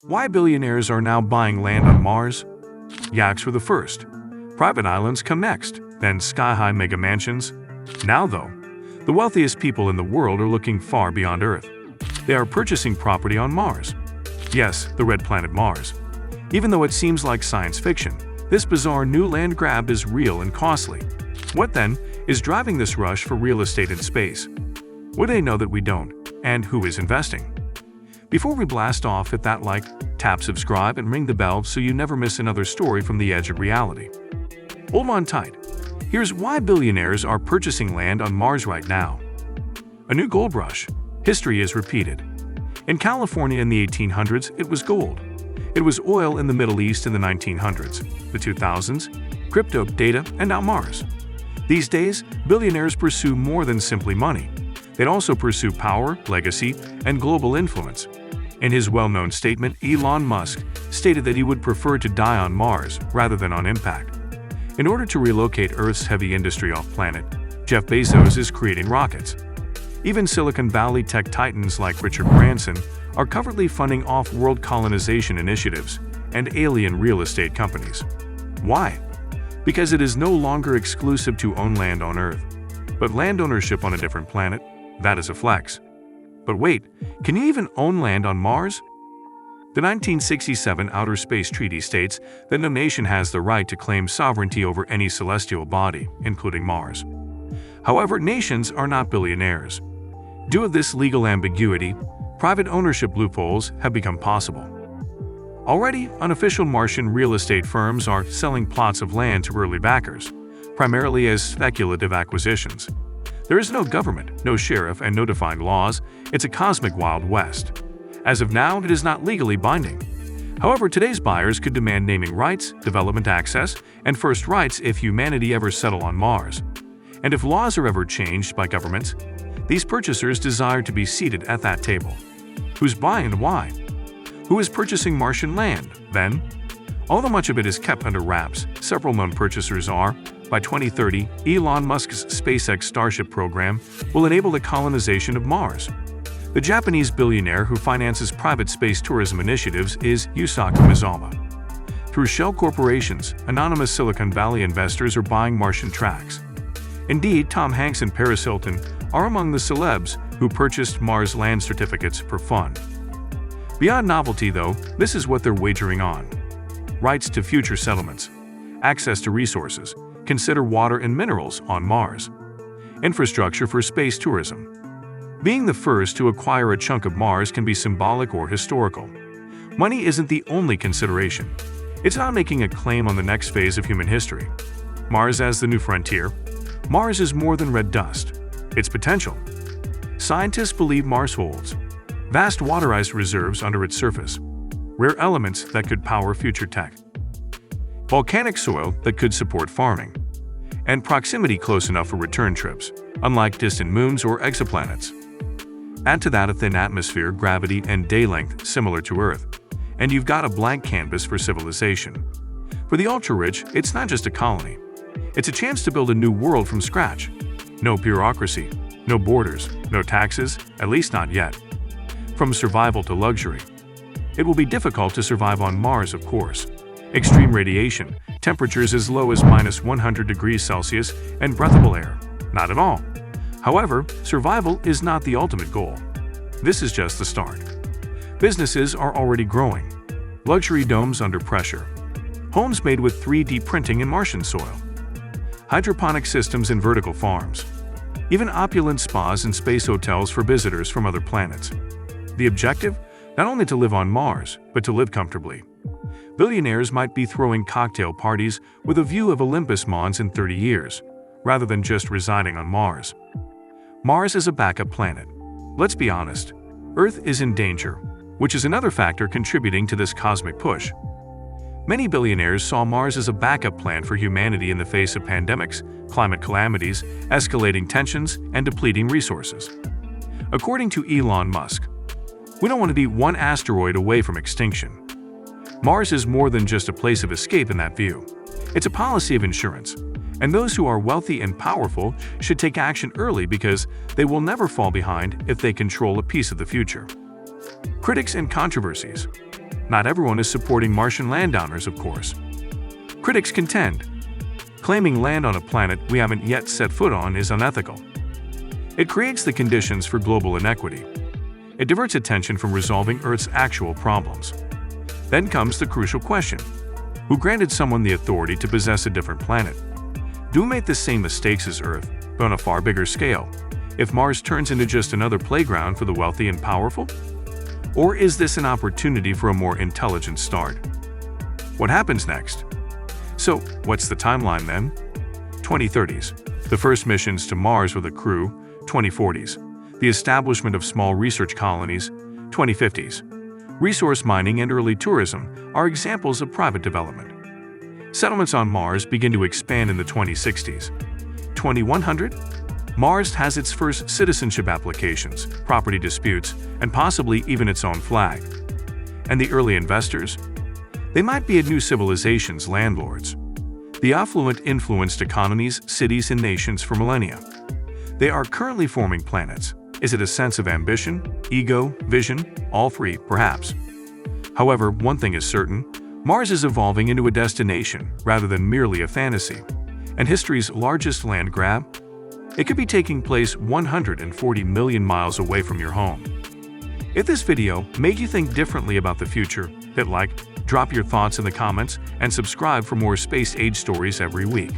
Why billionaires are now buying land on Mars? Yaks were the first. Private islands come next, then sky-high mega mansions. Now though, the wealthiest people in the world are looking far beyond Earth. They are purchasing property on Mars. Yes, the red planet Mars. Even though it seems like science fiction, this bizarre new land grab is real and costly. What then is driving this rush for real estate in space? What do they know that we don't? And who is investing? Before we blast off, hit that like, tap subscribe, and ring the bell so you never miss another story from the edge of reality. Hold on tight. Here's why billionaires are purchasing land on Mars right now. A new gold rush. History is repeated. In California in the 1800s, it was gold. It was oil in the Middle East in the 1900s, the 2000s, crypto, data, and now Mars. These days, billionaires pursue more than simply money. They'd also pursue power, legacy, and global influence. In his well-known statement, Elon Musk stated that he would prefer to die on Mars rather than on impact. In order to relocate Earth's heavy industry off-planet, Jeff Bezos is creating rockets. Even Silicon Valley tech titans like Richard Branson are covertly funding off-world colonization initiatives and alien real estate companies. Why? Because it is no longer exclusive to own land on Earth, but land ownership on a different planet, that is a flex. But wait, can you even own land on Mars? The 1967 Outer Space Treaty states that no nation has the right to claim sovereignty over any celestial body, including Mars. However, nations are not billionaires. Due to this legal ambiguity, private ownership loopholes have become possible. Already, unofficial Martian real estate firms are selling plots of land to early backers, primarily as speculative acquisitions. There is no government, no sheriff, and no defined laws. It's a cosmic Wild West. As of now, it is not legally binding. However, today's buyers could demand naming rights, development access, and first rights if humanity ever settle on Mars. And if laws are ever changed by governments, these purchasers desire to be seated at that table. Who's buying and why? Who is purchasing Martian land, then? Although much of it is kept under wraps, several known purchasers are. By 2030, Elon Musk's SpaceX Starship program will enable the colonization of Mars. The Japanese billionaire who finances private space tourism initiatives is Yusaku Misawa. Through shell corporations, anonymous Silicon Valley investors are buying Martian tracts. Indeed, Tom Hanks and Paris Hilton are among the celebs who purchased Mars land certificates for fun. Beyond novelty, though, this is what they're wagering on. Rights to future settlements, access to resources, consider water and minerals on Mars, infrastructure for space tourism. Being the first to acquire a chunk of Mars can be symbolic or historical. Money isn't the only consideration. It's not making a claim on the next phase of human history. Mars as the new frontier. Mars is more than red dust. Its potential. Scientists believe Mars holds vast water ice reserves under its surface, rare elements that could power future tech, volcanic soil that could support farming, and proximity close enough for return trips, unlike distant moons or exoplanets. Add to that a thin atmosphere, gravity, and day length similar to Earth, and you've got a blank canvas for civilization. For the ultra-rich, it's not just a colony. It's a chance to build a new world from scratch. No bureaucracy, no borders, no taxes, at least not yet. From survival to luxury. It will be difficult to survive on Mars, of course. Extreme radiation, temperatures as low as -100 degrees Celsius, and breathable air. Not at all. However, survival is not the ultimate goal. This is just the start. Businesses are already growing. Luxury domes under pressure. Homes made with 3D printing in Martian soil. Hydroponic systems in vertical farms. Even opulent spas and space hotels for visitors from other planets. The objective? Not only to live on Mars, but to live comfortably. Billionaires might be throwing cocktail parties with a view of Olympus Mons in 30 years, rather than just residing on Mars. Mars is a backup planet. Let's be honest, Earth is in danger, which is another factor contributing to this cosmic push. Many billionaires saw Mars as a backup plan for humanity in the face of pandemics, climate calamities, escalating tensions, and depleting resources. According to Elon Musk, we don't want to be one asteroid away from extinction. Mars is more than just a place of escape in that view. It's a policy of insurance, and those who are wealthy and powerful should take action early because they will never fall behind if they control a piece of the future. Critics and controversies. Not everyone is supporting Martian landowners, of course. Critics contend, claiming land on a planet we haven't yet set foot on is unethical. It creates the conditions for global inequity. It diverts attention from resolving Earth's actual problems. Then comes the crucial question: who granted someone the authority to possess a different planet? Do we make the same mistakes as Earth, but on a far bigger scale, if Mars turns into just another playground for the wealthy and powerful? Or is this an opportunity for a more intelligent start? What happens next? So, what's the timeline then? 2030s, the first missions to Mars with a crew. 2040s, the establishment of small research colonies. 2050s, resource mining and early tourism are examples of private development. Settlements on Mars begin to expand in the 2060s. 2100, Mars has its first citizenship applications, property disputes, and possibly even its own flag. And the early investors? They might be a new civilization's landlords. The affluent influenced economies, cities, and nations for millennia. They are currently forming planets. Is it a sense of ambition, ego, vision? All three, perhaps. However, one thing is certain: Mars is evolving into a destination rather than merely a fantasy. And history's largest land grab? It could be taking place 140 million miles away from your home. If this video made you think differently about the future, hit like, drop your thoughts in the comments, and subscribe for more space age stories every week.